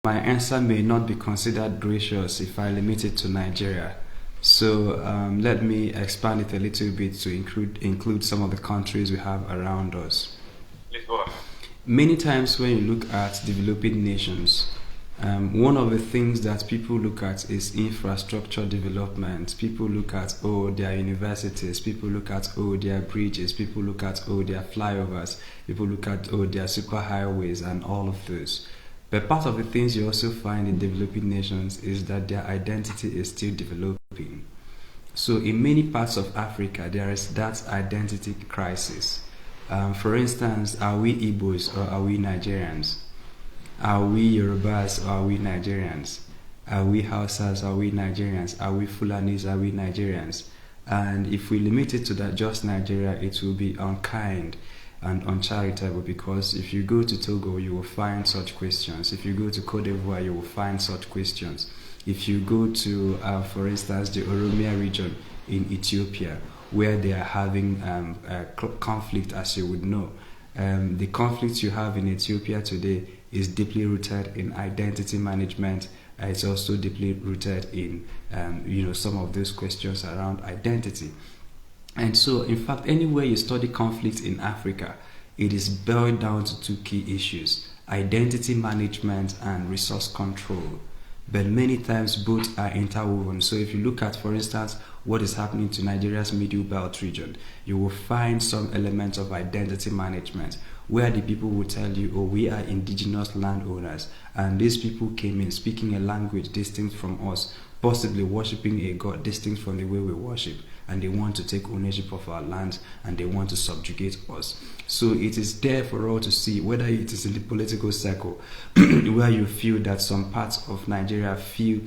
my answer may not be considered gracious if I limit it to Nigeria. So let me expand it a little bit to include some of the countries we have around us. Please go on. Many times when you look at developing nations, one of the things that people look at is infrastructure development. People look at, oh, their universities. People look at, oh, their bridges. People look at, oh, their flyovers. People look at, oh, their super highways and all of those. But part of the things you also find in developing nations is that their identity is still developing. So in many parts of Africa, there is that identity crisis. For instance, are we Igbos or are we Nigerians? Are we Yorubas or are we Nigerians? Are we Hausas or are we Nigerians? Are we Fulanis or are we Nigerians? And if we limit it to that just Nigeria, it will be unkind and uncharitable, because if you go to Togo, you will find such questions. If you go to Cote d'Ivoire, you will find such questions. If you go to, for instance, the Oromia region in Ethiopia, where they are having conflict, as you would know, the conflict you have in Ethiopia today is deeply rooted in identity management. It's also deeply rooted in, some of those questions around identity. And so, in fact, anywhere you study conflict in Africa, it is boiled down to two key issues: identity management and resource control. But many times both are interwoven. So if you look at, for instance, what is happening to Nigeria's Middle Belt region, you will find some elements of identity management, where the people will tell you, oh, we are indigenous landowners, and these people came in speaking a language distinct from us, possibly worshipping a god distinct from the way we worship, and they want to take ownership of our lands and they want to subjugate us. So it is there for all to see, whether it is in the political circle where you feel that some parts of Nigeria feel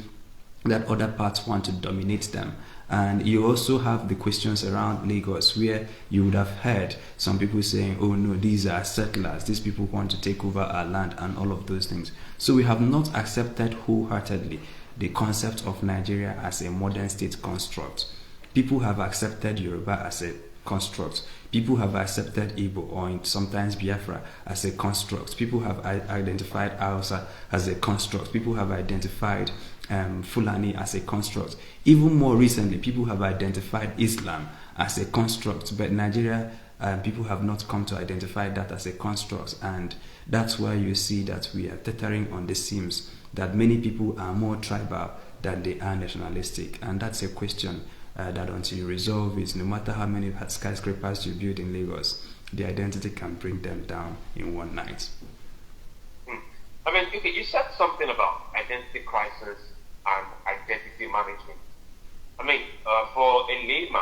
that other parts want to dominate them. And you also have the questions around Lagos, where you would have heard some people saying, oh no, these are settlers, these people want to take over our land and all of those things. So we have not accepted wholeheartedly the concept of Nigeria as a modern state construct. People have accepted Yoruba as a construct. People have accepted Igbo, or sometimes Biafra, as a construct. People have identified Hausa as a construct. People have identified Fulani as a construct. Even more recently, people have identified Islam as a construct. But Nigeria, people have not come to identify that as a construct. And that's why you see that we are teetering on the seams, that many people are more tribal than they are nationalistic. And that's a question that until you resolve it, no matter how many skyscrapers you build in Lagos, the identity can bring them down in one night. I mean, okay, you said something about identity crisis and identity management. I mean, for a layman,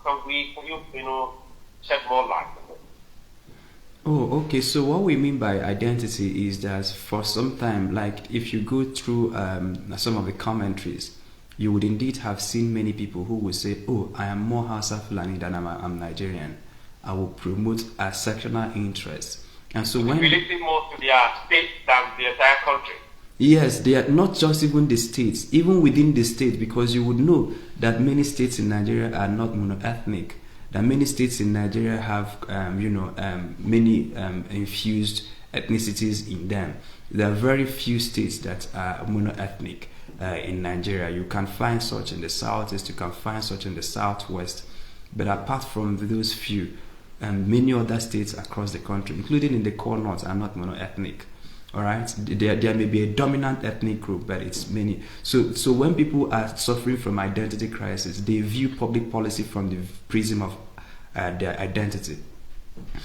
can you shed more light on it? Oh, okay. So what we mean by identity is that for some time, like if you go through some of the commentaries, you would indeed have seen many people who would say, oh, I am more Hausa Fulani than I'm Nigerian. I will promote a sectional interest. And so when relating more to their state than the entire country. Yes, they are not just even the states, even within the state, because you would know that many states in Nigeria are not monoethnic. That many states in Nigeria have, many infused ethnicities in them. There are very few states that are monoethnic. In Nigeria, you can find such in the southeast, you can find such in the southwest, but apart from those few, many other states across the country, including in the core north, are not monoethnic. All right, there may be a dominant ethnic group, but it's many. So when people are suffering from identity crisis, they view public policy from the prism of their identity.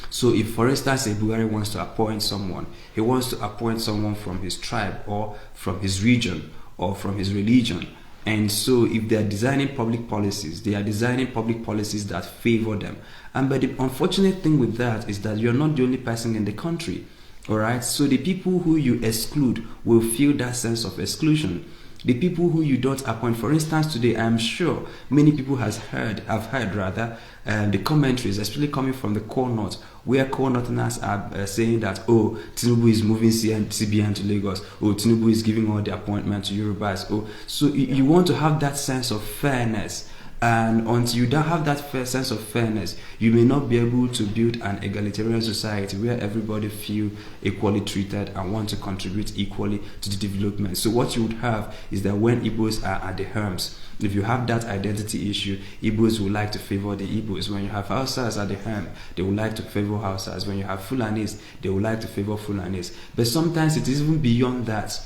So if, for instance, a Bulgarian wants to appoint someone, he wants to appoint someone from his tribe or from his region or from his religion. And so if they are designing public policies, they are designing public policies that favor them. But the unfortunate thing with that is that you're not the only person in the country. All right, so the people who you exclude will feel that sense of exclusion. The people who you don't appoint, for instance, today, I'm sure many people have heard the commentaries, especially coming from the core north, where core northerners are saying that, oh, Tinubu is moving CBN to Lagos, oh, Tinubu is giving all the appointment to Yorubas. Oh, so you want to have that sense of fairness And until you don't have that sense of fairness, you may not be able to build an egalitarian society where everybody feel equally treated and want to contribute equally to the development. So what you would have is that when Igbos are at the helms, if you have that identity issue, Igbos would like to favor the Igbos. When you have Hausas at the helm, they would like to favor Hausas. When you have Fulanis, they would like to favor Fulanis. But sometimes it is even beyond that.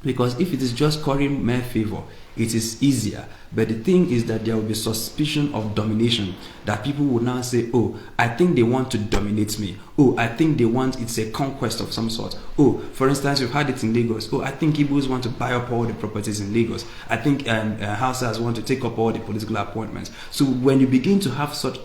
Because if it is just currying mere favor, it is easier. But the thing is that there will be suspicion of domination, that people will now say, oh, I think they want to dominate me. Oh, I think they want, it's a conquest of some sort. Oh, for instance, you've had it in Lagos. Oh, I think Igbos want to buy up all the properties in Lagos. I think Hausas want to take up all the political appointments. So when you begin to have such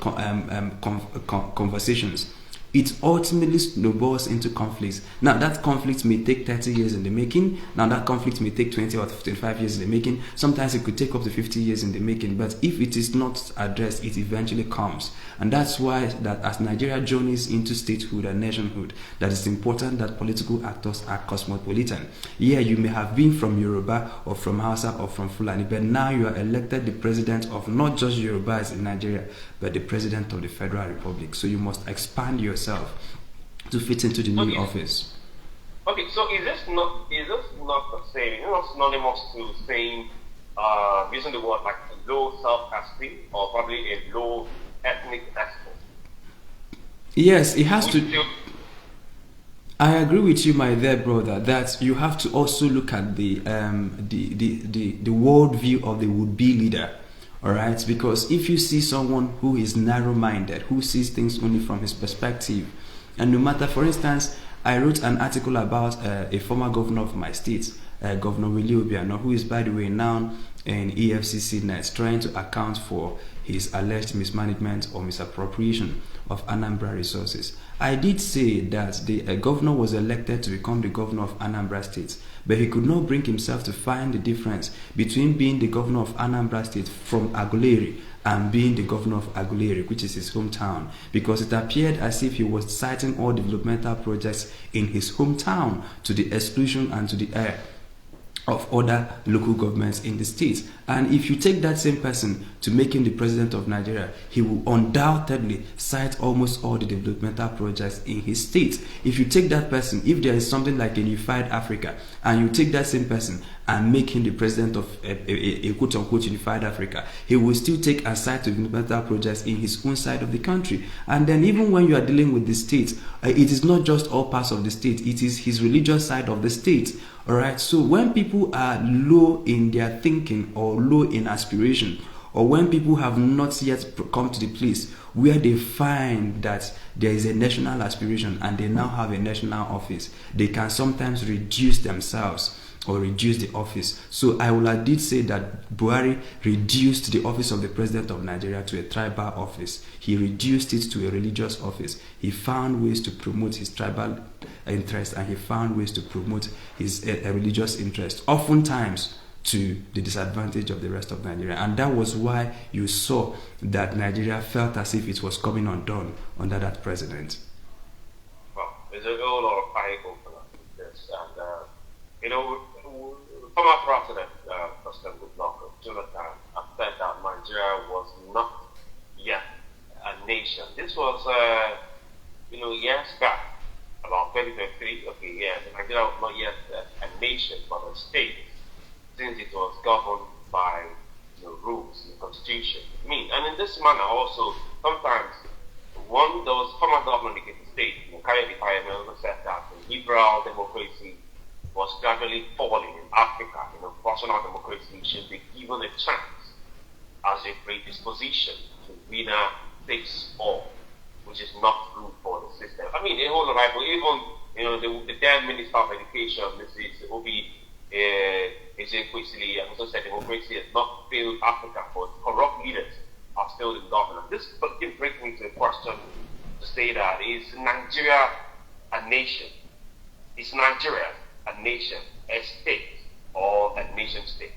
conversations, it ultimately snowballs into conflicts. Now, that conflict may take 30 years in the making. Now, that conflict may take 20 or 25 years in the making. Sometimes it could take up to 50 years in the making. But if it is not addressed, it eventually comes. And that's why that as Nigeria journeys into statehood and nationhood, that it's important that political actors are cosmopolitan. Yeah, you may have been from Yoruba or from Hausa or from Fulani, but now you are elected the president of not just Yorubas in Nigeria, but the president of the Federal Republic. So you must expand yourself to fit into the new office. Okay, so is this not the same? Not synonymous to saying using the word like low self-esteem or probably a low ethnic aspect? Yes, it has to. I agree with you, my dear brother, that you have to also look at the worldview of the would-be leader. All right, because if you see someone who is narrow-minded, who sees things only from his perspective, and no matter, for instance, I wrote an article about a former governor of my state, Governor Willie Obiano, who is, by the way, now in EFCC net, trying to account for his alleged mismanagement or misappropriation of Anambra resources. I did say that the governor was elected to become the governor of Anambra State, but he could not bring himself to find the difference between being the governor of Anambra State from Aguleri and being the governor of Aguleri, which is his hometown, because it appeared as if he was citing all developmental projects in his hometown to the exclusion and to the air of other local governments in the state. And if you take that same person to make him the president of Nigeria, he will undoubtedly cite almost all the developmental projects in his state. If you take that person, if there is something like a unified Africa, and you take that same person and make him the president of a quote-unquote unified Africa, he will still take and cite developmental projects in his own side of the country. And then even when you are dealing with the state, it is not just all parts of the state, it is his religious side of the state. All right, so when people are low in their thinking or low in aspiration, or when people have not yet come to the place where they find that there is a national aspiration and they now have a national office, they can sometimes reduce themselves or reduce the office. So I will indeed say that Buhari reduced the office of the president of Nigeria to a tribal office. He reduced it to a religious office. He found ways to promote his tribal interest, and he found ways to promote his religious interest, oftentimes to the disadvantage of the rest of Nigeria. And that was why you saw that Nigeria felt as if it was coming undone under that president. Well, there's a whole lot of fight over this. And, former President, President Goodluck Jonathan, said that Nigeria was not yet a nation. This was, years back, about 2023. Okay, yeah, Nigeria was not yet a nation, but a state, since it was governed by rules in the constitution. And in this manner also, sometimes those former government became the state, Kayode Fayeme said that the liberal democracy was gradually falling in Africa. Personal democracy should be given a chance as a predisposition to winner takes all, which is not good for the system. A whole lot of people, even the then Minister of Education, Mrs. Obi Ezekwesili, also said democracy has not failed Africa, but corrupt leaders are still in governance. This brings me to the question to say that, is Nigeria a nation? Is Nigeria a nation, a state, or a nation state?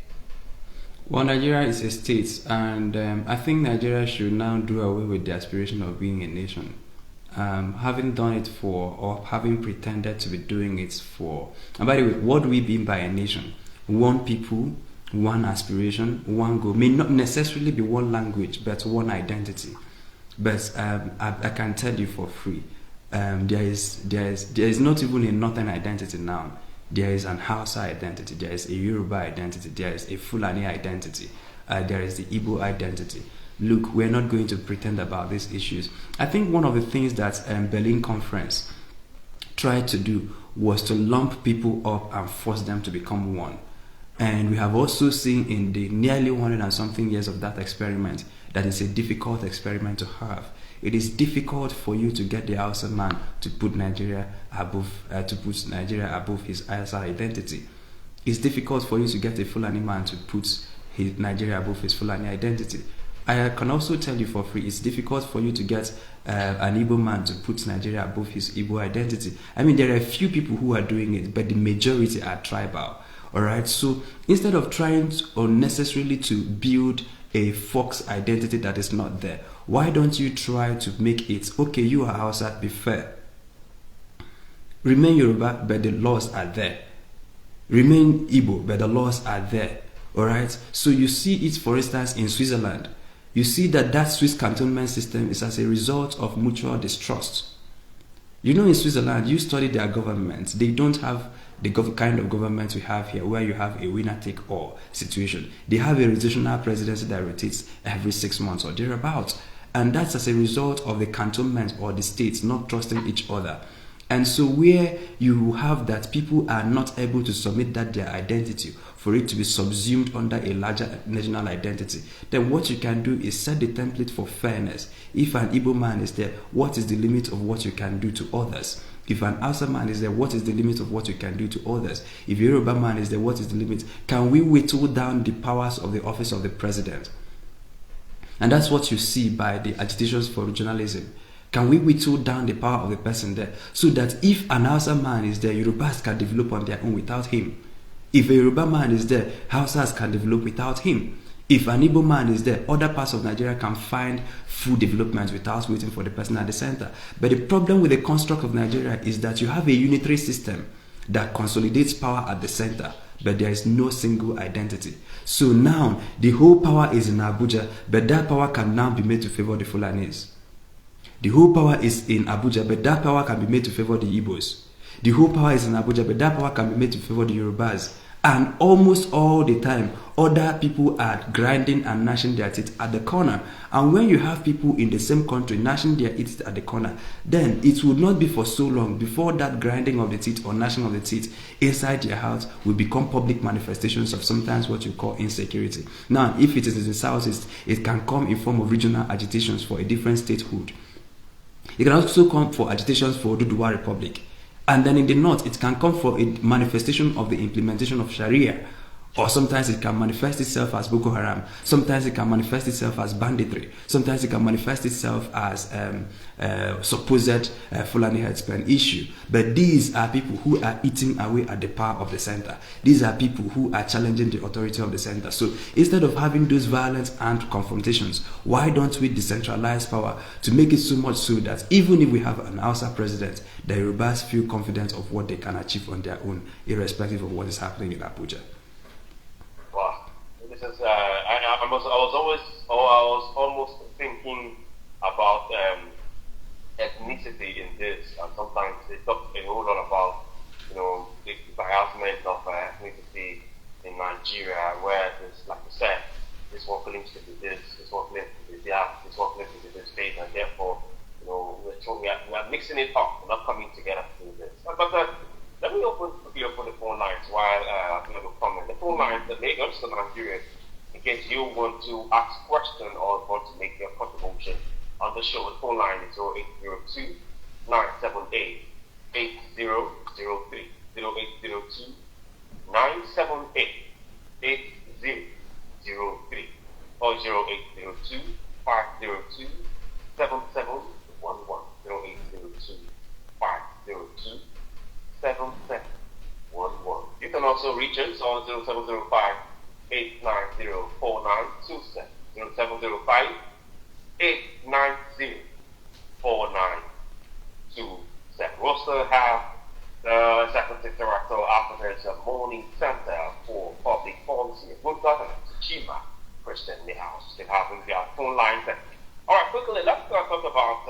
Well, Nigeria is a state, and I think Nigeria should now do away with the aspiration of being a nation. Having done it for, or having pretended to be doing it for. And by the way, what do we mean by a nation? One people, one aspiration, one goal. May not necessarily be one language, but one identity. But I can tell you for free, there is not even a northern identity now. There is an Hausa identity, there is a Yoruba identity, there is a Fulani identity, there is the Igbo identity. Look, we're not going to pretend about these issues. I think one of the things that Berlin Conference tried to do was to lump people up and force them to become one. And we have also seen in the nearly 100 and something years of that experiment that it's a difficult experiment to have. It is difficult for you to get the Hausa man to put Nigeria above his Hausa identity. It's difficult for you to get a Fulani man to put Nigeria above his Fulani identity. I can also tell you for free, it's difficult for you to get an Igbo man to put Nigeria above his Igbo identity. I mean, there are a few people who are doing it, but the majority are tribal. All right. So instead of trying unnecessarily to build a Fox identity that is not there, why don't you try to make it okay? You are Hausa, be fair. Remain Yoruba, but the laws are there. Remain Igbo, but the laws are there. All right. So you see it, for instance, in Switzerland. You see that Swiss cantonment system is as a result of mutual distrust. You know, in Switzerland, you study their government. They don't have the kind of government we have here, where you have a winner-take-all situation. They have a rotational presidency that rotates every 6 months or thereabouts. And that's as a result of the cantonment or the states not trusting each other. And so where you have that people are not able to submit that their identity for it to be subsumed under a larger national identity, then what you can do is set the template for fairness. If an Igbo man is there, what is the limit of what you can do to others? If an Hausa man is there, what is the limit of what you can do to others? If a Yoruba man is there, what is the limit? Can we whittle down the powers of the office of the president? And that's what you see by the agitations for regionalism. Can we whittle down the power of the person there so that if an Hausa man is there, Yorubas can develop on their own without him? If a Yoruba man is there, Hausas can develop without him. If an Igbo man is there, other parts of Nigeria can find full development without waiting for the person at the center. But the problem with the construct of Nigeria is that you have a unitary system that consolidates power at the center, but there is no single identity. So now the whole power is in Abuja, but that power can now be made to favor the Fulanis. The whole power is in Abuja, but that power can be made to favor the Igbos. The whole power is in Abuja, but that power can be made to favor the Yorubas. And almost all the time, other people are grinding and gnashing their teeth at the corner. And when you have people in the same country gnashing their teeth at the corner, then it will not be for so long before that grinding of the teeth or gnashing of the teeth inside your house will become public manifestations of sometimes what you call insecurity. Now, if it is in the southeast, it can come in form of regional agitations for a different statehood. It can also come for agitations for Oduduwa Republic. And then in the north, it can come for a manifestation of the implementation of Sharia. Or sometimes it can manifest itself as Boko Haram. Sometimes it can manifest itself as banditry. Sometimes it can manifest itself as supposed Fulani herdsmen issue. But these are people who are eating away at the power of the center. These are people who are challenging the authority of the center. So instead of having those violent armed confrontations, why don't we decentralize power to make it so much so that even if we have an Hausa president, the Yorubas feel confident of what they can achieve on their own, irrespective of what is happening in Abuja? This is I was almost thinking about ethnicity in this, and sometimes they talk a whole lot about the harassment of ethnicity in Nigeria, where it's like you said, this one claims to be this one claims to be that, this one claims to be this state, and therefore we are mixing it up, we're not coming together to do this. But let me quickly open the phone lines while people comment. The phone lines that may go to Nigeria in case you want to ask a question or want to make your contribution on the show. The phone line is 0802 978 8003. 0802 978 8003 or 0802 502 7711. 0802 502 7711. You can also reach us on 0705 890 4927. 0705 890 4927. We also have the Executive Director of Africa's Morning Center for Public Policy. Good person in the house. They have their phone lines. All right, quickly, let's talk about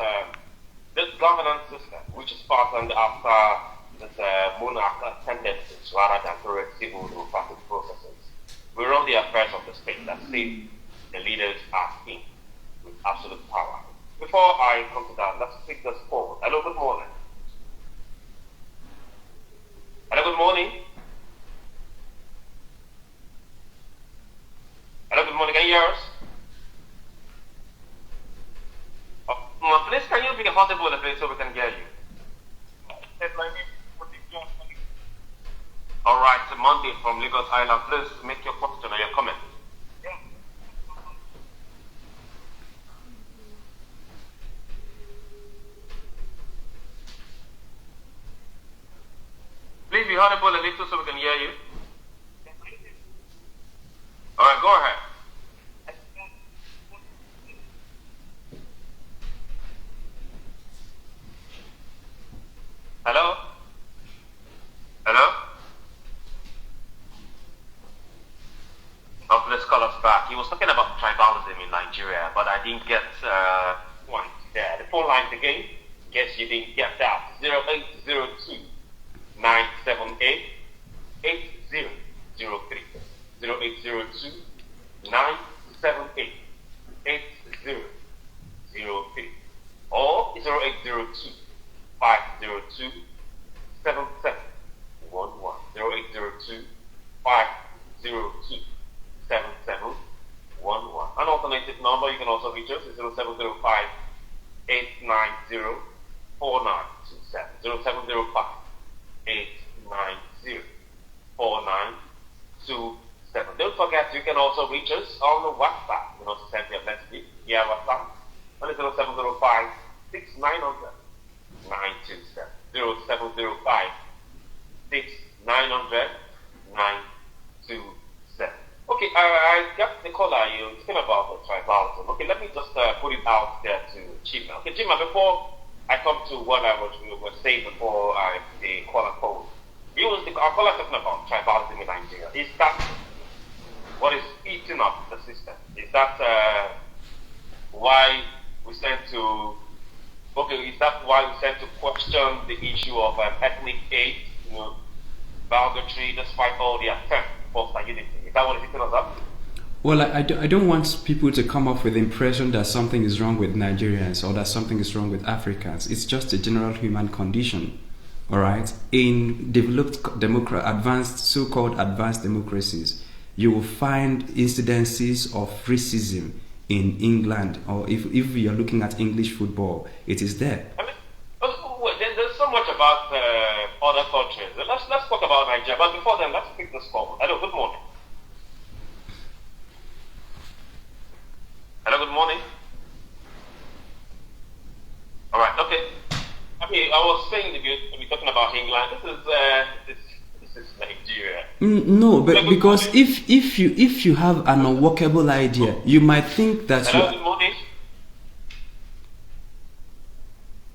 this governance system, which is patterned after this monarchical tendencies rather than towards civil democratic processes. We run the affairs of the state that see the leaders as king with absolute power. Before I come to that, let's take this forward. Hello, good morning. Hello, good morning. Hello, good morning. Can you hear us? Please, can you be audible a bit so we can hear you? All right, Monday from Lagos Island. Please make your question or your comment. Please be audible a little so we can hear you. All right, go ahead. Hello? Hello? Oh, let's call us back. He was talking about tribalism in Nigeria, but I didn't get point there. The phone lines again. Guess you didn't get that. 0802 978 8003. 0802 978 8003. Or 0802 502 7711. 0802 502 7711. An alternative number you can also reach us is 0705 890 4927. 0705 890 4927. Don't forget you can also reach us on the WhatsApp. You know, send your message via WhatsApp on 0705 6900 927. 0705 6900 927. Okay, I got the caller. You talking about the tribalism. Okay, let me just put it out there to Chima. Okay, Chima, before I come to what we were saying before the caller called, our caller talking about tribalism in Nigeria. Is that what is eating up the system? Is that why we tend to? Okay, is that why we tend to question the issue of ethnic hate, bigotry, despite all the attempts for unity? Is that what is eating us up? Well, I don't want people to come up with the impression that something is wrong with Nigerians or that something is wrong with Africans. It's just a general human condition, all right? In developed so-called advanced democracies, you will find incidences of racism in England, or if you're looking at English football, it is there. I mean, there's so much about other countries. Let's talk about Nigeria. But before then, let's pick this forward. Hello, good morning. Hello, good morning. All right, okay. I mean, I was saying if you're talking about England, this is Nigeria. No, but because if you have an unworkable idea, you might think that. Hello, good morning.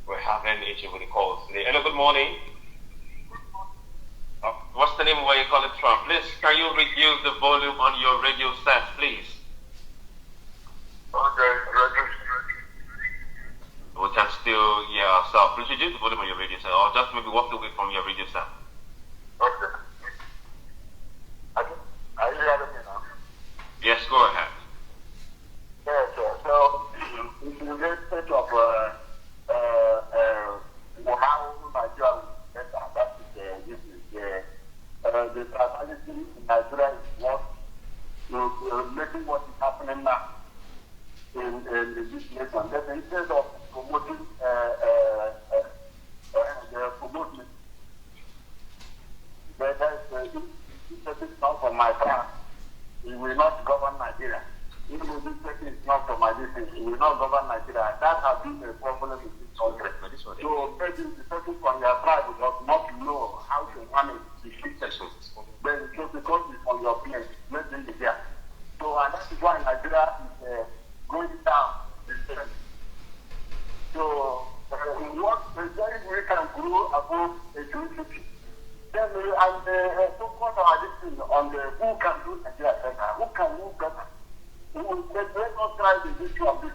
We're having an issue with the calls today. Hello, good morning. What's the name of where you call it from? Please, can you reduce the volume on your radio set, please? Okay. We can still hear ourselves. Please reduce the volume on your radio set, or just maybe walk away from your radio set. Okay. Are you hearing me now? Yes, go ahead. Yes, sir. So, in the state of how Nigeria will get adapted, the tribalism in Nigeria is what making what is happening now in this nation. That instead of promoting this is not from my class. He will not govern Nigeria. Even though this person is not from my district, he will not govern Nigeria. That has been a problem in this country. So maybe the person from your tribe does not know how to manage the situation. Then just because it's on your place, let them be there. So and that is why Nigeria is going down the trend. So what we can grow above a community. Then and focus our listening on the who can do Nigeria better, who can do better. Let us try the issue of this.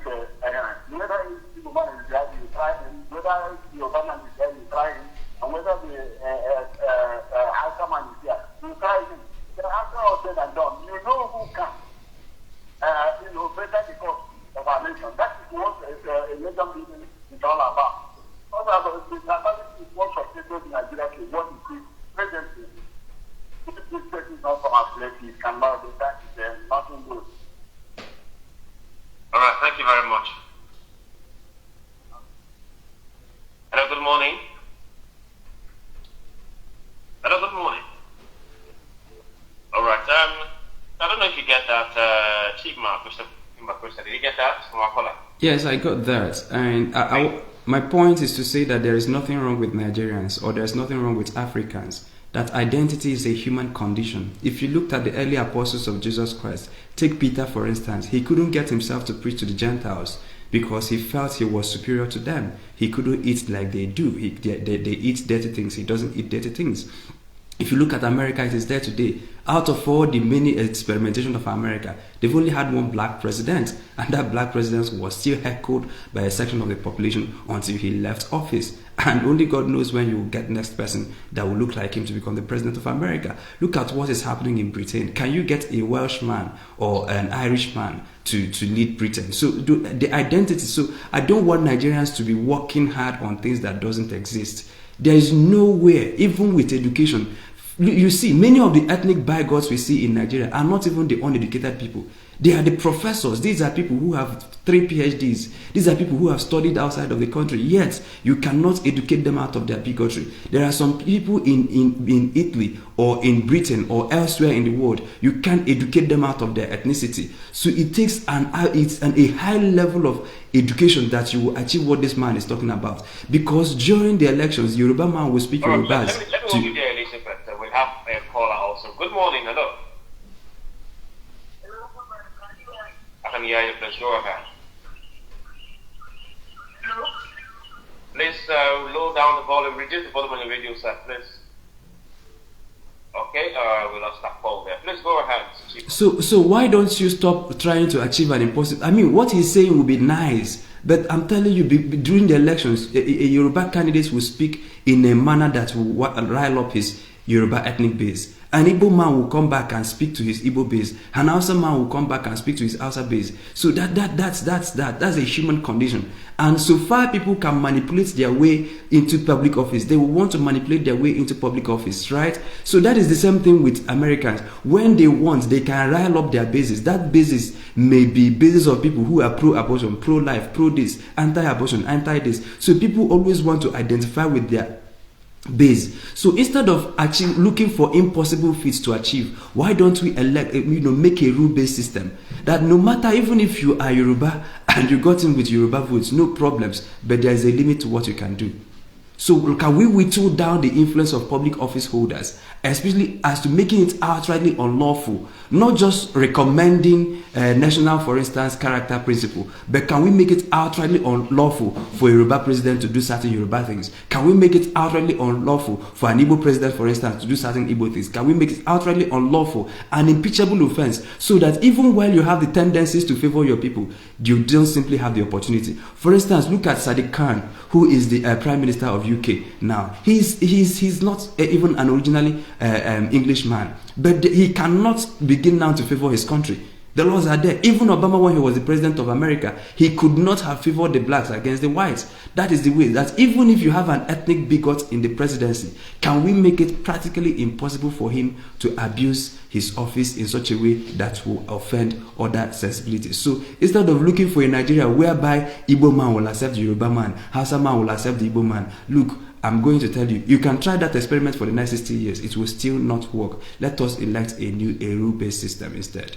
Whether the woman is there, you try him. Whether the Obama is there, you try him. And whether the Hausa man is there, you try him. Then after all said and done, you know who can, better the cause of our nation. That is what a nation building is all about. Also, the capacity is what successful in Nigeria is what it is presently. If this person is not from our place, it cannot be that is nothing good. All right, thank you very much. Hello, good morning. Hello, good morning. All right, I don't know if you get that, Chima question. Did you get that from our caller? Yes, I got that. And my point is to say that there is nothing wrong with Nigerians or there is nothing wrong with Africans. That identity is a human condition. If you looked at the early apostles of Jesus Christ, take Peter for instance, he couldn't get himself to preach to the Gentiles because he felt he was superior to them. He couldn't eat like they do. They eat dirty things. He doesn't eat dirty things. If you look at America, it is there today. Out of all the many experimentation of America, they've only had one black president, and that black president was still heckled by a section of the population until he left office. And only God knows when you will get next person that will look like him to become the president of America. Look at what is happening in Britain. Can you get a Welshman or an Irishman to lead Britain? So the identity. So I don't want Nigerians to be working hard on things that doesn't exist. There is nowhere, even with education. You see, many of the ethnic bigots we see in Nigeria are not even the uneducated people. They are the professors. These are people who have 3 PhDs. These are people who have studied outside of the country. Yet, you cannot educate them out of their bigotry. There are some people in Italy or in Britain or elsewhere in the world, you can't educate them out of their ethnicity. So it takes a high level of education that you will achieve what this man is talking about. Because during the elections, Yoruba man will speak Yoruba. Let me go with you, Elizabeth. We'll have a caller also. Good morning. Hello. I can hear you. Please go ahead. Please lower down the volume. Reduce the volume on your radio set, please. Okay, we lost that call there. Please go ahead. So why don't you stop trying to achieve an impossible? I mean, what he's saying will be nice, but I'm telling you, during the elections, a Yoruba candidate will speak in a manner that will rile up his Yoruba ethnic base. An Igbo man will come back and speak to his Igbo base. An Hausa man will come back and speak to his Hausa base. So that's a human condition. And so far people can manipulate their way into public office, they will want to manipulate their way into public office, right? So that is the same thing with Americans. When they want, they can rile up their bases. That basis may be basis of people who are pro-abortion, pro-life, pro-this, anti-abortion, anti-this. So people always want to identify with their base. So instead of looking for impossible feats to achieve, why don't we make a rule-based system that no matter, even if you are Yoruba and you got in with Yoruba votes, no problems, but there is a limit to what you can do. So can we whittle down the influence of public office holders, especially as to making it outrightly unlawful, not just recommending national, for instance, character principle, but can we make it outrightly unlawful for a Yoruba president to do certain Yoruba things? Can we make it outrightly unlawful for an Igbo president, for instance, to do certain Igbo things? Can we make it outrightly unlawful, an impeachable offense, so that even while you have the tendencies to favor your people, you don't simply have the opportunity? For instance, look at Sadiq Khan, who is the Prime Minister of UK now. He's not even an originally English man, but he cannot begin now to favor his country. The laws are there. Even Obama, when he was the president of America, he could not have favored the blacks against the whites. That is the way that even if you have an ethnic bigot in the presidency, can we make it practically impossible for him to abuse his office in such a way that will offend other sensibilities? So instead of looking for a Nigeria whereby Igbo man will accept the Yoruba man, Hausa man will accept the Igbo man, look, I'm going to tell you, you can try that experiment for the next 60 years. It will still not work. Let us elect a rule-based system instead.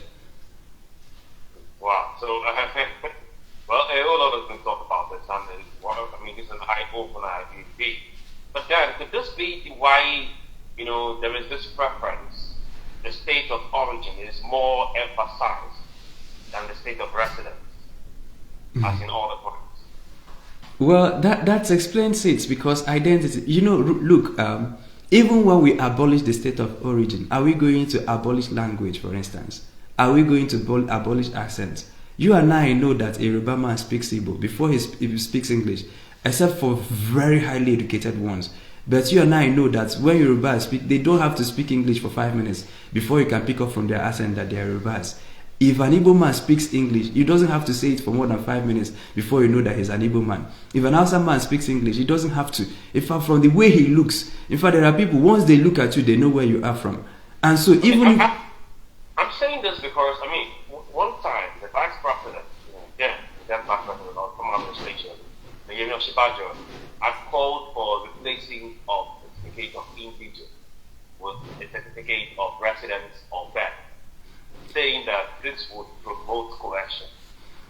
Wow. So, well, a whole lot of them talk about this, and I mean, this is an eye-opener, I believe. But then, could this be why, there is this preference? The state of origin is more emphasized than the state of residence, as in all the points. Well, that explains it, because identity, look, even when we abolish the state of origin, are we going to abolish language, for instance? Are we going to abolish accents? You and I know that a Yoruba man speaks Igbo before he speaks English, except for very highly educated ones. But you and I know that when Yorubas speak, they don't have to speak English for 5 minutes before you can pick up from their accent that they are Yorubas. If an Igbo man speaks English, he doesn't have to say it for more than 5 minutes before you know that he's an Igbo man. If an Hausa man speaks English, he doesn't have to. In fact, from the way he looks, in fact, there are people, once they look at you, they know where you are from. And so even if... I'm saying this because, I mean, one time, the vice president, then vice president of the administration, the Yemi Oshibajo, had called for replacing of the certificate of indigenous with a certificate of residence or birth, saying that this would promote cohesion.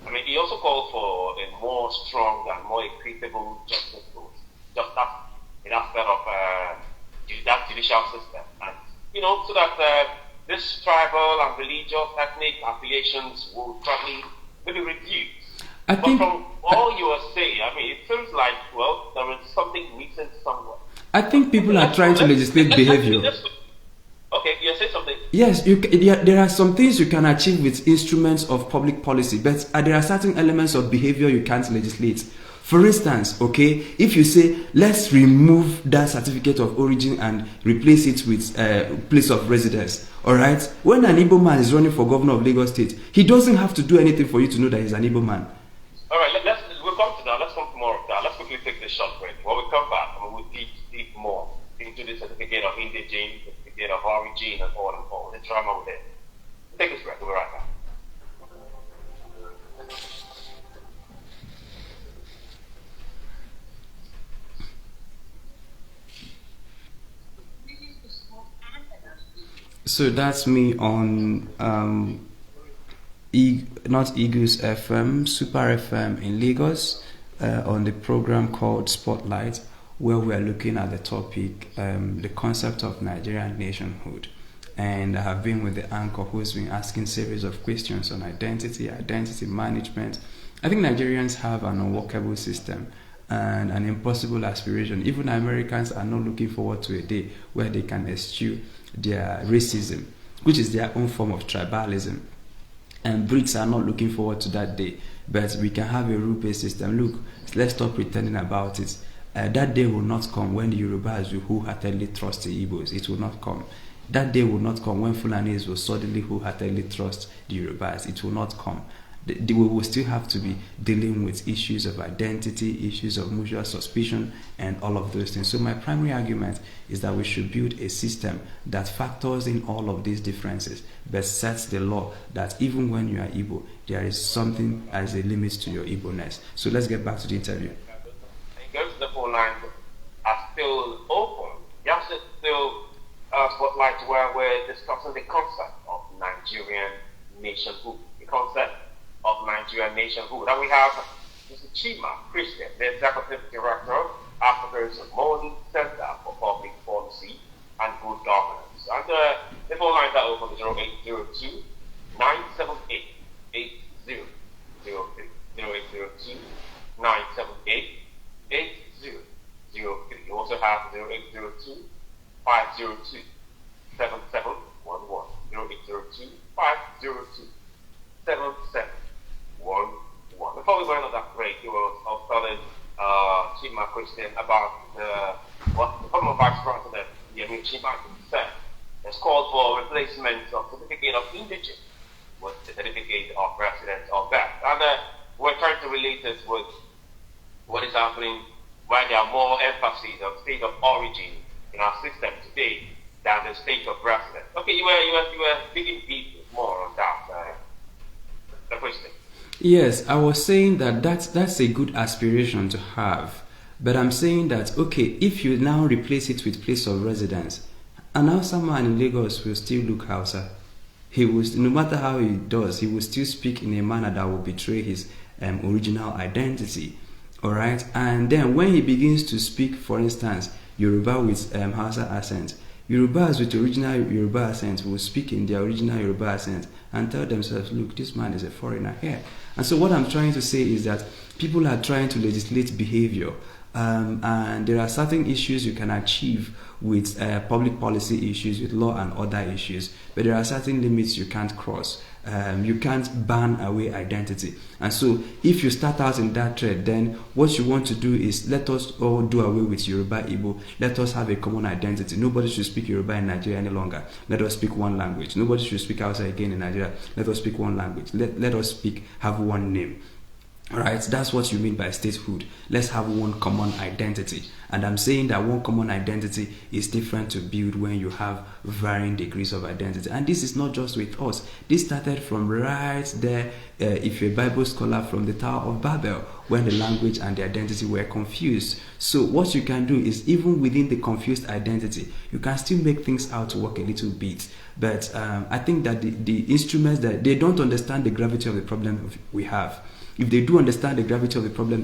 I mean, he also called for a more strong and more equitable justice rules, just that in aspect of that judicial system, and so that this tribal and religious ethnic affiliations will probably maybe reduce. But from all you are saying, I mean, it seems like, well, there is something missing somewhere. I think people are trying to legislate behavior. Okay, you're saying something? Yes, there are some things you can achieve with instruments of public policy, but there are certain elements of behavior you can't legislate. For instance, okay, if you say, let's remove that certificate of origin and replace it with place of residence, all right? When an Igbo man is running for governor of Lagos State, he doesn't have to do anything for you to know that he's an Igbo man. All right, we'll come to that. Let's come to more of that. Let's quickly take this short break. When we come back, we'll deep more into the certificate of indigene, certificate of origin, and all the drama with it. Take this break. We'll be right back. So that's me on not Eagles FM, Super FM in Lagos, on the program called Spotlight, where we are looking at the topic, the concept of Nigerian nationhood. And I have been with the anchor who's been asking series of questions on identity management. I think Nigerians have an unworkable system and an impossible aspiration. Even Americans are not looking forward to a day where they can eschew their racism, which is their own form of tribalism. And Brits are not looking forward to that day, but we can have a rule-based system. Look, let's stop pretending about it. That day will not come when the Yorubas will wholeheartedly trust the Igbos. It will not come. That day will not come when Fulanis will suddenly wholeheartedly trust the Yorubas. It will not come. We will still have to be dealing with issues of identity, issues of mutual suspicion, and all of those things. So my primary argument is that we should build a system that factors in all of these differences, but sets the law that even when you are Igbo, there is something as a limit to your Igbo-ness. So let's get back to the interview. Because the phone lines are still open. Yes, it's still Spotlight, where we're discussing the concept of Nigerian nationhood. The concept of Nigerian nationhood. And we have Mr. Chima, Christian, the Executive Director, Africa's Morning Center for Public Policy and Good Governance. And the phone lines are open to 0802 978 8003. 0802 978 8003. You also have 0802 502 7711. 0802 502 7711. Before we go on that break, you were telling Chima Christian about what the former Vice President Yemi Chima said. It's called for replacement of certificate of indigence with the certificate of residence or birth. And we're trying to relate this with what is happening where there are more emphasis on state of origin in our system today than the state of residence. Okay, you were digging deep more on that. The question. Yes, I was saying that's a good aspiration to have, but I'm saying that okay, if you now replace it with place of residence, an Hausa man in Lagos will still look Hausa. He will, no matter how he does, he will still speak in a manner that will betray his original identity. All right, and then when he begins to speak, for instance, Yoruba with Hausa accent, Yorubas with original Yoruba accent will speak in their original Yoruba accent and tell themselves, look, this man is a foreigner here. And so what I'm trying to say is that people are trying to legislate behavior And there are certain issues you can achieve with public policy issues, with law and other issues, but there are certain limits you can't cross. You can't ban away identity. And so if you start out in that thread, then what you want to do is let us all do away with Yoruba Igbo. Let us have a common identity. Nobody should speak Yoruba in Nigeria any longer. Let us speak one language. Nobody should speak outside again in Nigeria. Let us speak one language. Let us have one name. Right, that's what you mean by statehood. Let's have one common identity. And I'm saying that one common identity is different to build when you have varying degrees of identity. And this is not just with us. This started from right there, if you're a Bible scholar, from the Tower of Babel, when the language and the identity were confused. So what you can do is, even within the confused identity, you can still make things out to work a little bit. But I think that the instruments, that they don't understand the gravity of the problem we have. If they do understand the gravity of the problem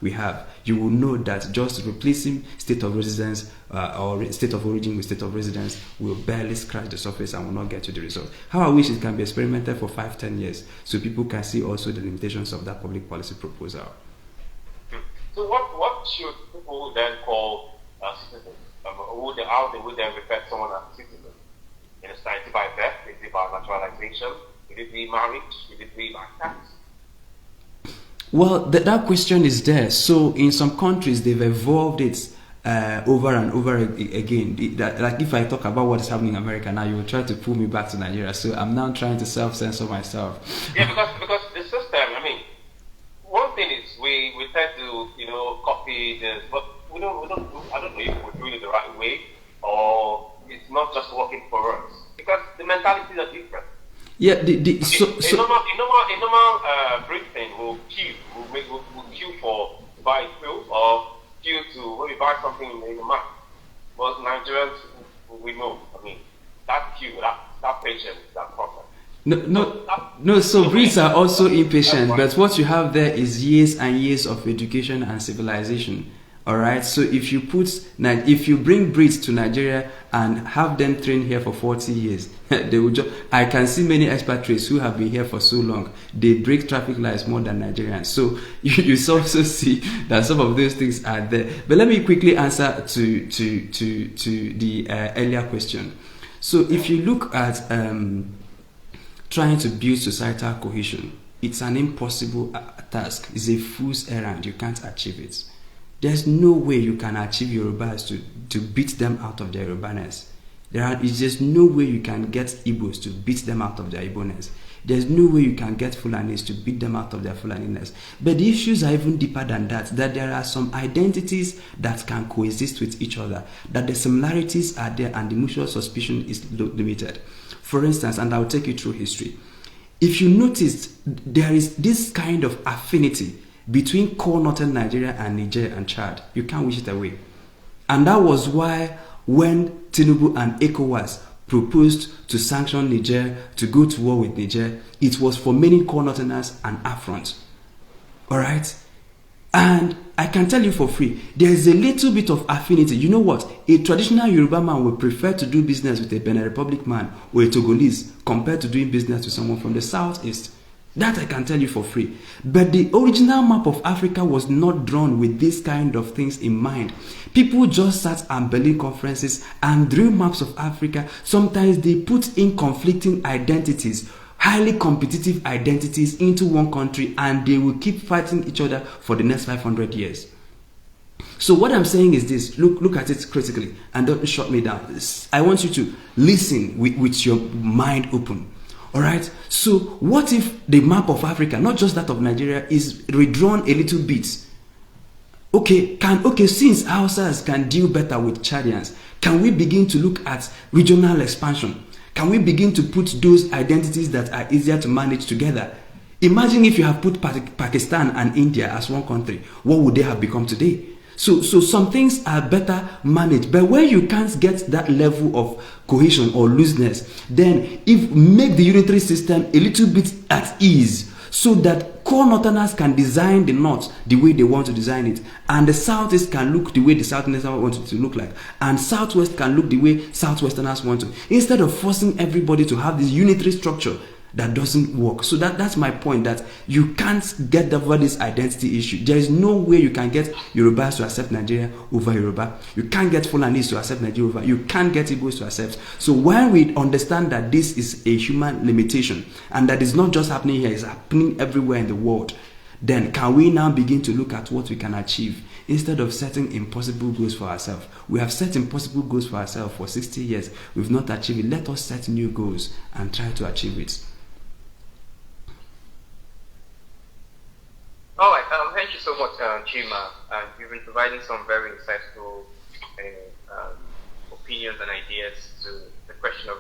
we have, you will know that just replacing state of residence or state of origin with state of residence will barely scratch the surface and will not get to the result. How I wish it can be experimented for 5-10 years so people can see also the limitations of that public policy proposal. So what should people then call citizens? How they would then refer to someone as a citizen? In a society by birth? Is it by naturalization? Will it be marriage? Will it be by tax? Well, that question is there. So in some countries, they've evolved it over and over again. Like if I talk about what is happening in America now, you will try to pull me back to Nigeria. So I'm now trying to self-censor myself. Yeah, because the system, I mean, one thing is we tend to, copy this, but I don't know if we're doing it the right way or it's not just working for us. Because the mentalities are different. Yeah, a normal Britain will queue for to buy a quilt or queue to maybe buy something in the market. But Nigerians, we know, I mean, that queue, that patience, that process. No. So Brits are also impatient, but what you have there is years and years of education and civilization. All right. So if you bring Brits to Nigeria and have them train here for 40 years, they will. I can see many expatriates who have been here for so long. They break traffic lights more than Nigerians. So you also see that some of those things are there. But let me quickly answer to the earlier question. So if you look at trying to build societal cohesion, it's an impossible task. It's a fool's errand. You can't achieve it. There's no way you can achieve Yorubas to beat them out of their Yorubaness. Is just no way you can get Igbos to beat them out of their Igboness. There's no way you can get Fulanis to beat them out of their Fulaniness. But the issues are even deeper than that there are some identities that can coexist with each other, that the similarities are there and the mutual suspicion is limited. For instance, and I'll take you through history. If you notice, there is this kind of affinity between core northern Nigeria and Niger and Chad. You can't wish it away. And that was why when Tinubu and ECOWAS proposed to sanction Niger, to go to war with Niger, it was for many core northerners an affront. Alright? And I can tell you for free, there is a little bit of affinity. You know what? A traditional Yoruba man would prefer to do business with a Benin Republic man or a Togolese compared to doing business with someone from the southeast. That I can tell you for free. But the original map of Africa was not drawn with this kind of things in mind. People just sat at Berlin conferences and drew maps of Africa. Sometimes they put in conflicting identities, highly competitive identities into one country, and they will keep fighting each other for the next 500 years. So what I'm saying is this, look at it critically and don't shut me down. I want you to listen with your mind open. Alright, so what if the map of Africa, not just that of Nigeria, is redrawn a little bit? Since Hausas can deal better with Chadians, can we begin to look at regional expansion? Can we begin to put those identities that are easier to manage together? Imagine if you have put Pakistan and India as one country, what would they have become today? So some things are better managed, but where you can't get that level of cohesion or looseness, then make the unitary system a little bit at ease, so that core northerners can design the north the way they want to design it, and the southeast can look the way the southerners want it to look like, and southwest can look the way southwesterners want to. Instead of forcing everybody to have this unitary structure, that doesn't work. So that's my point, that you can't get over this identity issue. There is no way you can get Yorubas to accept Nigeria over Yoruba. You can't get Fulanis to accept Nigeria over. You can't get Igbos to accept. So when we understand that this is a human limitation and that is not just happening here, it's happening everywhere in the world, then can we now begin to look at what we can achieve instead of setting impossible goals for ourselves? We have set impossible goals for ourselves for 60 years. We've not achieved it. Let us set new goals and try to achieve it. All right. Thank you so much, Chima. You've been providing some very insightful opinions and ideas to the question of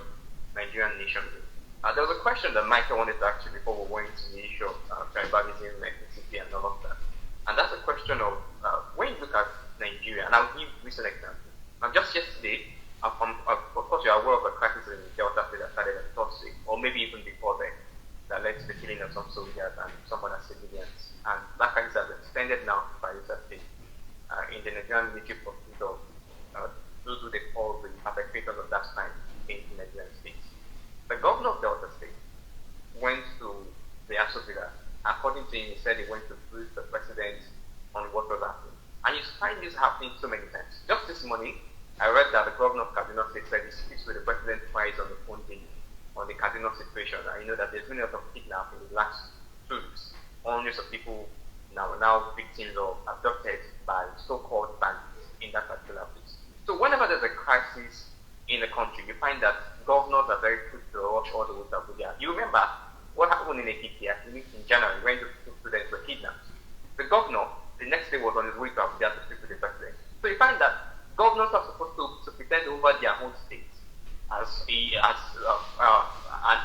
Nigerian nationhood. There was a question that Michael wanted to ask you before we went into the issue of tribalism, ethnicity, and all of that. And that's a question of when you look at Nigeria, and I'll give recent example. Just yesterday, of course, you are aware of the crisis in Delta State that started at Thursday, or maybe even before then, that led to the killing of some soldiers and some other civilians. And that crisis has extended now to Bayelsa State in the Nigerian military pursuit of those who they call the perpetrators of that crime in the Nigerian state. The governor of Delta State went to the Asofila. According to him, he said he went to brief the president on what was happening. And you find this happening so many times. Just this morning, I read that the governor of Kaduna State said he speaks with the president twice on the phone daily on the Kaduna situation. And you know that there's been a lot of kidnapping in the last 2 weeks. Hundreds of people now victims or abducted by so-called bandits in that particular place. So whenever there's a crisis in a country, you find that governors are very quick to rush all the way to Abuja. You remember what happened in Ekiti in January when the students were kidnapped? The governor, the next day, was on his way to Abuja to speak to the president. So you find that governors are supposed to pretend over their own state as an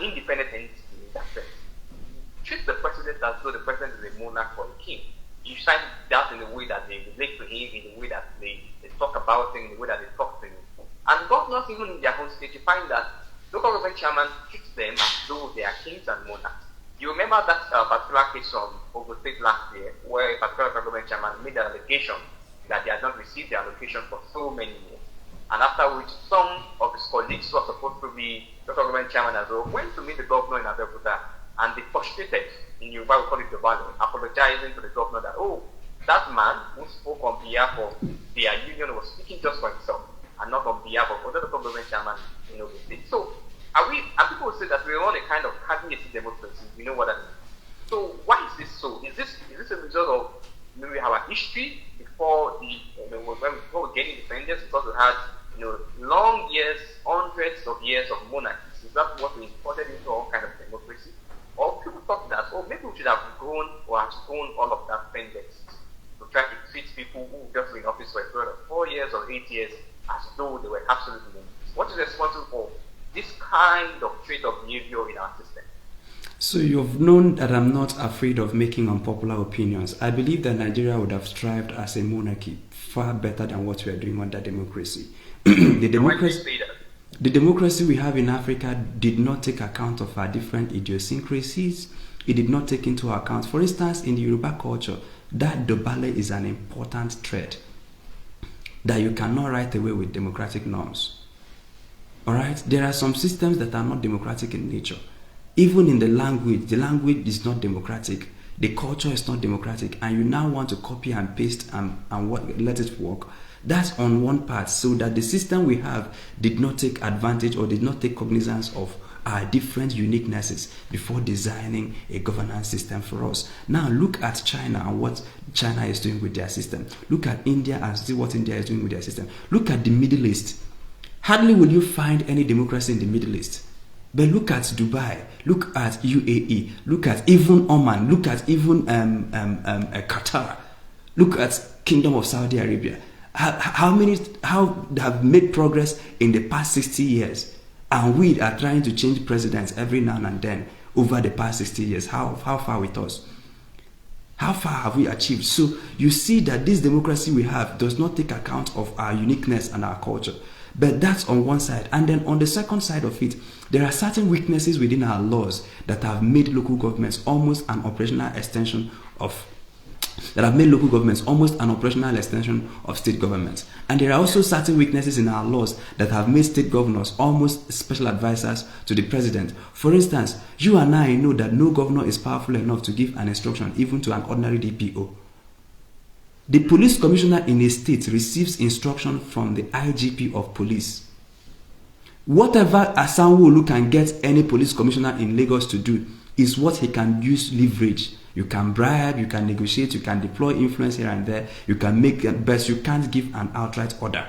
independent entity in that sense. Treat the president as though the president is a monarch or a king. You sign that in the way that they relate to him, in the way that they talk about him, in the way that they talk to him. And governors, even in their own state, you find that local government chairman treats them as though they are kings and monarchs. You remember that particular case from Ogun State last year, where a particular local government chairman made an allegation that they had not received their allocation for so many years. And after which, some of his colleagues who are supposed to be local government chairman as well went to meet the governor in Abeokuta, and they frustrated, in Yoruba we call it the value, apologizing to the governor that, that man who spoke on behalf of their union was speaking just for himself and not on behalf of other local government chairman in Ogun State. So, and people will say that we want a kind of cabinet democracy. We know what that means. So, why is this so? Is this a result of maybe our history before before we get independence, because we had long years, hundreds of years of monarchies? Is that what we imported into all kind of democracy? Or people thought that, maybe we should have grown or outgrown all of that tendencies to try to treat people who just been in office for a period of 4 years or 8 years as though they were absolutely monarchs. What is responsible for this kind of trait of behavior in our system? So you've known that I'm not afraid of making unpopular opinions. I believe that Nigeria would have thrived as a monarchy far better than what we are doing under democracy. The democracy we have in Africa did not take account of our different idiosyncrasies. It did not take into account, for instance, in the Yoruba culture, that Dobale is an important thread that you cannot write away with democratic norms. Alright? There are some systems that are not democratic in nature. Even in the language is not democratic. The culture is not democratic. And you now want to copy and paste and let it work. That's on one part, so that the system we have did not take advantage or did not take cognizance of our different uniquenesses before designing a governance system for us. Now look at China and what China is doing with their system. Look at India and see what India is doing with their system. Look at the Middle East. Hardly will you find any democracy in the Middle East. But look at Dubai, look at UAE, look at even Oman, look at even Qatar, look at Kingdom of Saudi Arabia. How have made progress in the past 60 years? And we are trying to change presidents every now and then over the past 60 years. How far with us? How far have we achieved? So you see that this democracy we have does not take account of our uniqueness and our culture. But that's on one side. And then on the second side of it, there are certain weaknesses within our laws that have made local governments almost an operational extension of that have made local governments almost an operational extension of state governments. And there are also certain weaknesses in our laws that have made state governors almost special advisors to the president. For instance, you and I know that no governor is powerful enough to give an instruction even to an ordinary DPO. The police commissioner in a state receives instruction from the IGP of police. Whatever Asanwo-Olu can get any police commissioner in Lagos to do is what he can use leverage. You can bribe, you can negotiate, you can deploy influence here and there, you can make it best, you can't give an outright order.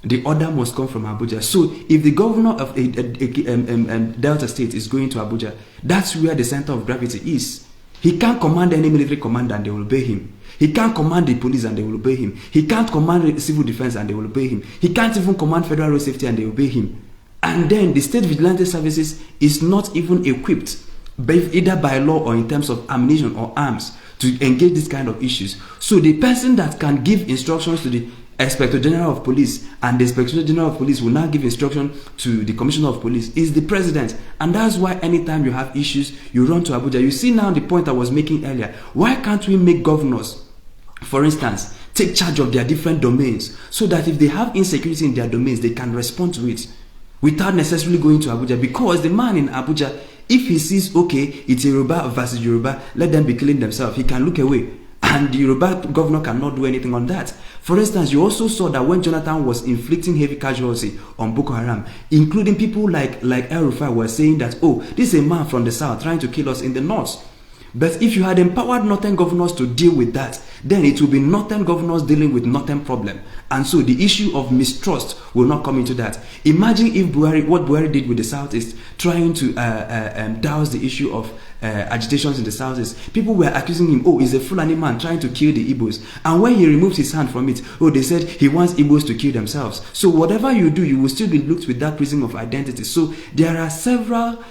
The order must come from Abuja. So if the governor of a Delta State is going to Abuja, that's where the center of gravity is. He can't command any military commander and they will obey him. He can't command the police and they will obey him. He can't command civil defense and they will obey him. He can't even command federal road safety and they obey him. And then the state vigilante services is not even equipped, either by law or in terms of ammunition or arms, to engage this kind of issues. So the person that can give instructions to the Inspector General of Police, and the Inspector General of Police will now give instruction to the Commissioner of Police, is the President. And that's why anytime you have issues, you run to Abuja. You see now the point I was making earlier. Why can't we make governors, for instance, take charge of their different domains, so that if they have insecurity in their domains, they can respond to it without necessarily going to Abuja? Because the man in Abuja, if he sees, okay, it's Yoruba versus Yoruba, let them be killing themselves, he can look away. And the Yoruba governor cannot do anything on that. For instance, you also saw that when Jonathan was inflicting heavy casualty on Boko Haram, including people like El Rufai were saying that, oh, this is a man from the south trying to kill us in the north. But if you had empowered northern governors to deal with that, then it will be northern governors dealing with northern problem. And so the issue of mistrust will not come into that. Imagine if what Buhari did with the southeast, trying to douse the issue of agitations in the southeast. People were accusing him, oh, he's a Fulani man trying to kill the Igbos. And when he removed his hand from it, oh, they said he wants Igbos to kill themselves. So whatever you do, you will still be looked with that prism of identity. So there are several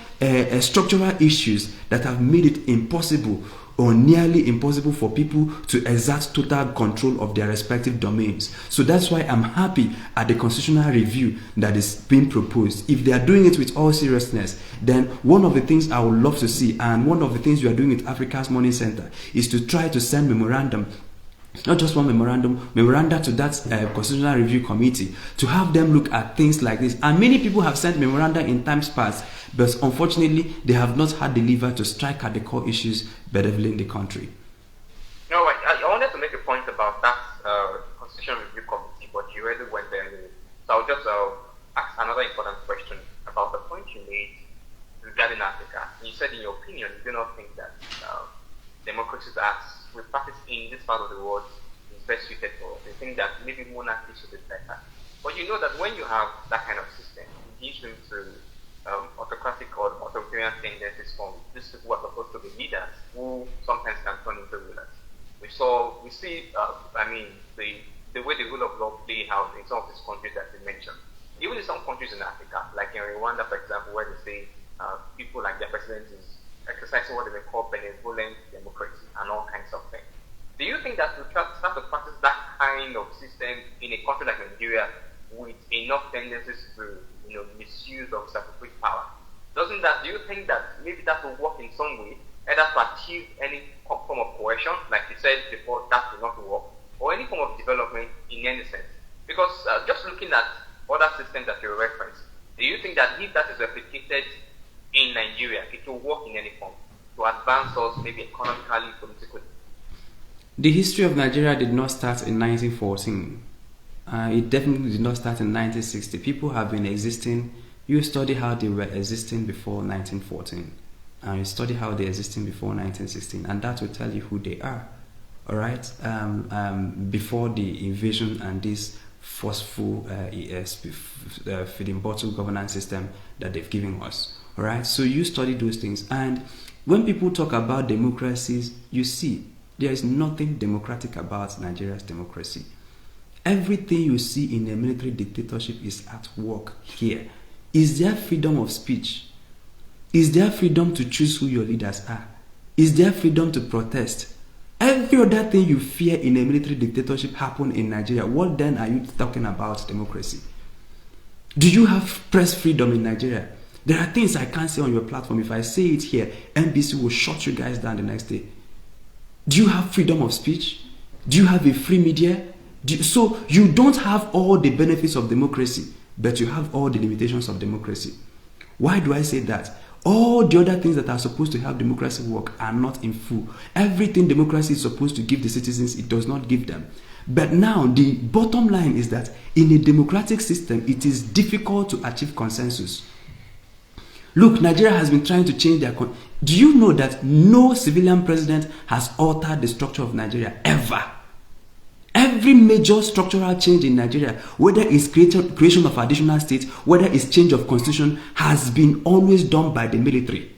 structural issues that have made it impossible or nearly impossible for people to exert total control of their respective domains. So that's why I'm happy at the constitutional review that is being proposed. If they are doing it with all seriousness, then one of the things I would love to see, and one of the things we are doing with Africa's Money Center, is to try to send memoranda to that constitutional review committee, to have them look at things like this. And many people have sent memoranda in times past, but unfortunately they have not had the lever to strike at the core issues bedeviling the country. No, I wanted to make a point about that constitutional review committee, but you already went there anyway. So I'll just ask another important question about the point you made regarding Africa. You said in your opinion you do not think that democracies as we practice in this part of the world is best suited for. They think that maybe monarchy should be better. But you know that when you have that kind of system, it gives room to autocratic or authoritarian tendencies from these people who are supposed to be leaders, who sometimes can turn into rulers. We see, the way the rule of law play out in some of these countries that you mentioned. Even in some countries in Africa, like in Rwanda, for example, where they say people like their president is exercising what they may call benevolent democracy and all kinds of things. Do you think that we start to practice that kind of system in a country like Nigeria with enough tendencies to misuse of statutory power? Do you think that maybe that will work in some way, either to achieve any form of coercion, like you said before, that will not work, or any form of development in any sense? Because just looking at other systems that you referenced, do you think that if that is replicated in Nigeria, it will work in any form to advance us maybe economically, politically? The history of Nigeria did not start in 1914. It definitely did not start in 1960. People have been existing. You study how they were existing before 1914. And you study how they were existing before 1916. And that will tell you who they are. All right? Before the invasion and this forceful feeding bottle governance system that they've given us. All right? So you study those things. And when people talk about democracies, you see, there is nothing democratic about Nigeria's democracy. Everything you see in a military dictatorship is at work here. Is there freedom of speech? Is there freedom to choose who your leaders are? Is there freedom to protest? Every other thing you fear in a military dictatorship happen in Nigeria. What then are you talking about democracy? Do you have press freedom in Nigeria? There are things I can't say on your platform. If I say it here, NBC will shut you guys down the next day. Do you have freedom of speech? Do you have a free media? So you don't have all the benefits of democracy, but you have all the limitations of democracy. Why do I say that? All the other things that are supposed to help democracy work are not in full. Everything democracy is supposed to give the citizens, it does not give them. But now the bottom line is that in a democratic system, it is difficult to achieve consensus. Look, Nigeria has been trying to change their... Do you know that no civilian president has altered the structure of Nigeria ever? Every major structural change in Nigeria, whether it's creation of additional states, whether it's change of constitution, has been always done by the military.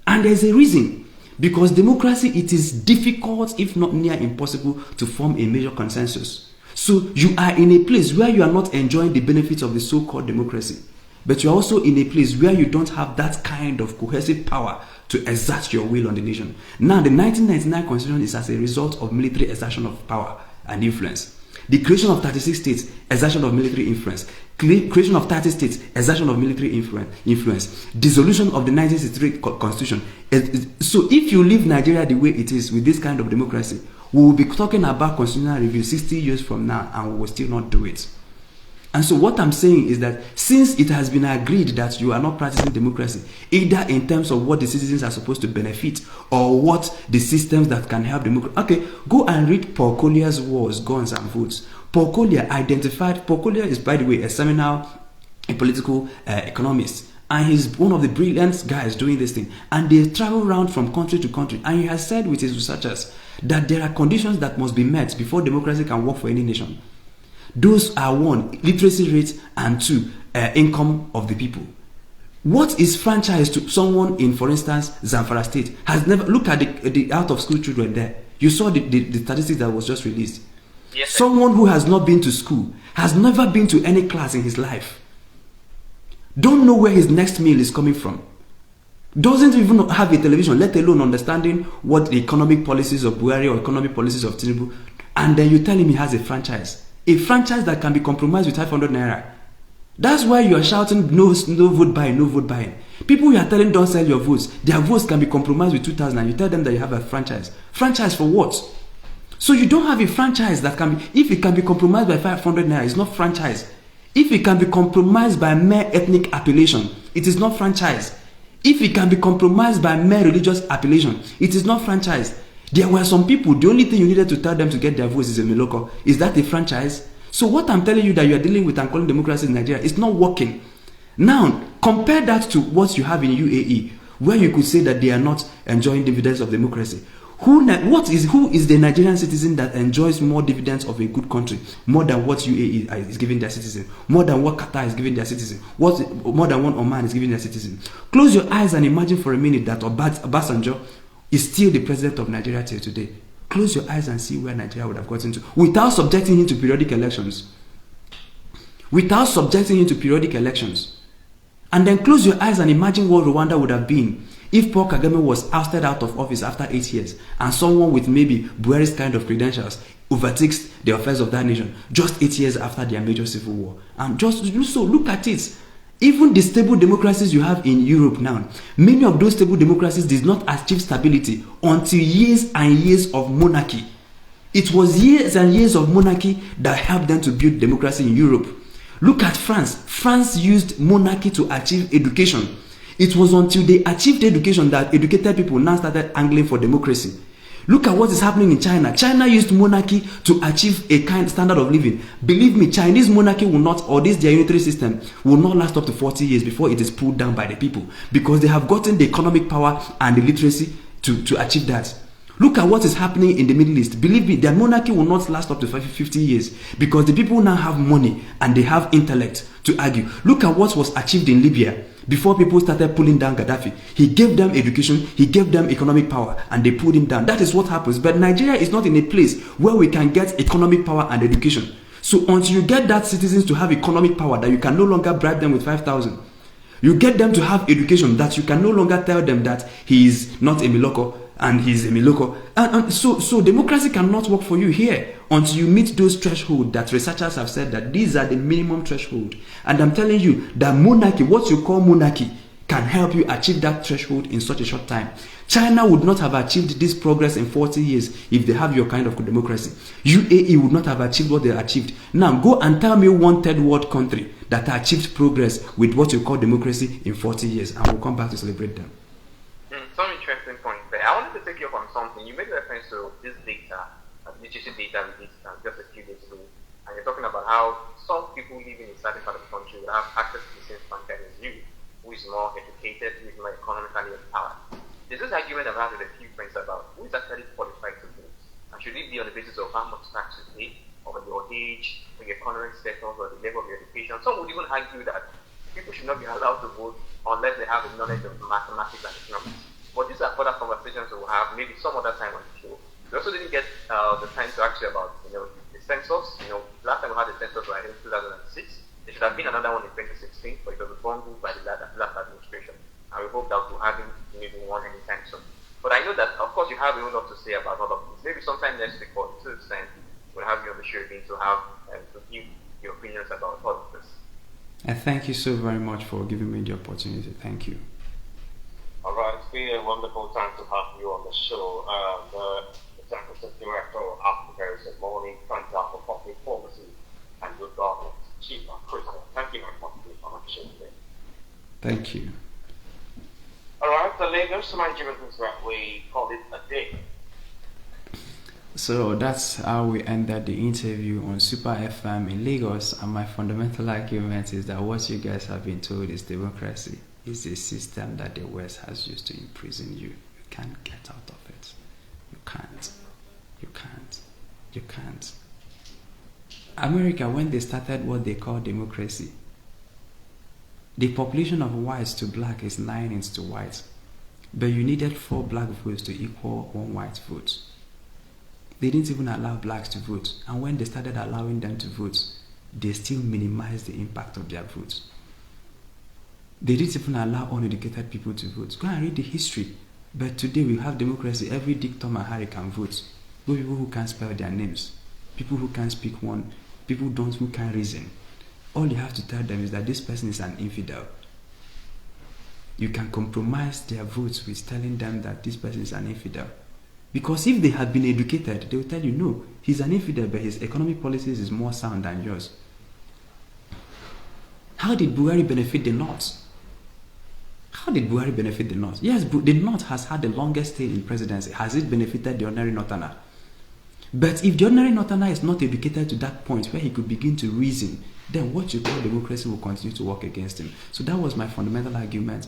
And there's a reason. Because democracy, it is difficult, if not near impossible, to form a major consensus. So you are in a place where you are not enjoying the benefits of the so-called democracy. But you are also in a place where you don't have that kind of cohesive power to exert your will on the nation. Now, the 1999 constitution is as a result of military exertion of power and influence. The creation of 36 states, exertion of military influence. Creation of 30 states, exertion of military influence. Dissolution of the 1963 constitution. So if you leave Nigeria the way it is with this kind of democracy, we will be talking about constitutional review 60 years from now and we will still not do it. And so what I'm saying is that since it has been agreed that you are not practicing democracy, either in terms of what the citizens are supposed to benefit or what the systems that can help democracy. Okay, go and read Paul Collier's Wars, Guns and Votes. Paul Collier is, by the way, a political economist. And he's one of the brilliant guys doing this thing. And they travel around from country to country. And he has said with his researchers that there are conditions that must be met before democracy can work for any nation. Those are 1, literacy rate, and 2, income of the people. What is franchise to someone in, for instance, Zamfara State? Has never look at the out of school children there. You saw the statistics that was just released. Yes, someone who has not been to school, has never been to any class in his life, don't know where his next meal is coming from, doesn't even have a television, let alone understanding what the economic policies of Buhari or economic policies of Tinubu, and then you tell him he has a franchise. A franchise that can be compromised with 500 naira. That's why you are shouting no vote buying, no vote buying. People you are telling don't sell your votes, their votes can be compromised with 2,000 and you tell them that you have a franchise. Franchise for what? So you don't have a franchise that can be, if it can be compromised by 500 naira, it's not franchise. If it can be compromised by mere ethnic appellation, it is not franchise. If it can be compromised by mere religious appellation, it is not franchise. There were some people, the only thing you needed to tell them to get their votes is a miloko. Is that a franchise? So what I'm telling you that you are dealing with and calling democracy in Nigeria is not working. Now, compare that to what you have in UAE, where you could say that they are not enjoying dividends of democracy. Who is the Nigerian citizen that enjoys more dividends of a good country, more than what UAE is giving their citizen, more than what Qatar is giving their citizen, more than what Oman is giving their citizen? Close your eyes and imagine for a minute that Obasanjo is still the president of Nigeria till today. Close your eyes and see where Nigeria would have gotten to without subjecting him to periodic elections. Without subjecting him to periodic elections. And then close your eyes and imagine what Rwanda would have been if Paul Kagame was ousted out of office after 8 years and someone with maybe Buhari's kind of credentials overtakes the affairs of that nation just 8 years after their major civil war. And just to do so, look at it. Even the stable democracies you have in Europe now, many of those stable democracies did not achieve stability until years and years of monarchy. It was years and years of monarchy that helped them to build democracy in Europe. Look at France. France used monarchy to achieve education. It was until they achieved education that educated people now started angling for democracy. Look at what is happening in China. China used monarchy to achieve a kind of standard of living. Believe me, Chinese monarchy will not, or this their unitary system, will not last up to 40 years before it is pulled down by the people. Because they have gotten the economic power and the literacy to achieve that. Look at what is happening in the Middle East. Believe me, their monarchy will not last up to 50 years because the people now have money and they have intellect to argue. Look at what was achieved in Libya before people started pulling down Gaddafi. He gave them education, he gave them economic power, and they pulled him down. That is what happens. But Nigeria is not in a place where we can get economic power and education. So until you get that citizens to have economic power that you can no longer bribe them with 5,000, you get them to have education that you can no longer tell them that he is not a Miloko and he's a Miloko. And so democracy cannot work for you here until you meet those thresholds that researchers have said that these are the minimum threshold. And I'm telling you that monarchy, what you call monarchy, can help you achieve that threshold in such a short time. China would not have achieved this progress in 40 years if they have your kind of democracy. UAE would not have achieved what they achieved. Now, go and tell me one third world country that achieved progress with what you call democracy in 40 years, and we'll come back to celebrate them. Some interesting points there. I wanted to take you up on something. You made reference to this data, literacy data released just a few days ago, and you're talking about how some people living in a certain part of the country will have access to the same content as you, who is more educated, who is more economically empowered. There's this argument I've had with a few friends about who is actually qualified to vote, and should it be on the basis of how much tax you pay, or your age, or your economic status, or the level of your education. Some would even argue that people should not be allowed to vote unless they have a knowledge of mathematics and economics. But these are further conversations we'll have maybe some other time on the show. We also didn't get the time to ask you about the census. Last time we had the census was in 2006. There should have been another one in 2016, but it was bundled by the last administration. And we hope that we'll have maybe one anytime soon. But I know that, of course, you have a lot to say about all of this. Maybe sometime next week or 2 weeks' we'll have you on the show again to have to give your opinions about all of this. And thank you so very much for giving me the opportunity. Thank you. All right, it's been a wonderful time to have you on the show. The Executive Director of Africa is the Morning Center for Public Policy and Good Governance, Chima. Thank you very much for being on the show today. Thank you. All right, the Lagos Nigerian that we called it a day. So that's how we ended the interview on Super FM in Lagos. And my fundamental argument is that what you guys have been told is democracy is a system that the West has used to imprison you. You can't get out of it. You can't. You can't. You can't. America, when they started what they call democracy, the population of whites to black is 9 to white. But you needed 4 black votes to equal 1 white vote. They didn't even allow blacks to vote. And when they started allowing them to vote, they still minimized the impact of their votes. They didn't even allow uneducated people to vote. Go and read the history. But today we have democracy. Every Dick, Tom, and Harry can vote. Those people who can't spell their names, people who can't speak one, people who can't reason. All you have to tell them is that this person is an infidel. You can compromise their votes with telling them that this person is an infidel. Because if they had been educated, they will tell you, no, he's an infidel, but his economic policies is more sound than yours. How did Buhari benefit the North? How did Buhari benefit the North? Yes, the North has had the longest stay in presidency. Has it benefited the ordinary Northerner? But if the ordinary Northerner is not educated to that point where he could begin to reason, then what you call democracy will continue to work against him. So that was my fundamental argument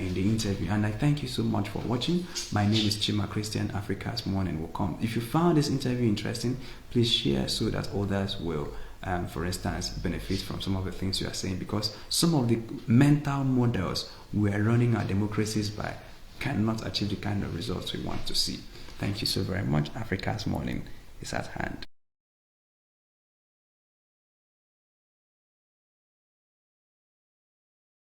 in the interview. And I thank you so much for watching. My name is Chima Christian. Africa's Morning will come. If you found this interview interesting, please share so that others will, for instance, benefit from some of the things you are saying. Because some of the mental models we are running our democracies by cannot achieve the kind of results we want to see. Thank you so very much. Africa's Morning is at hand.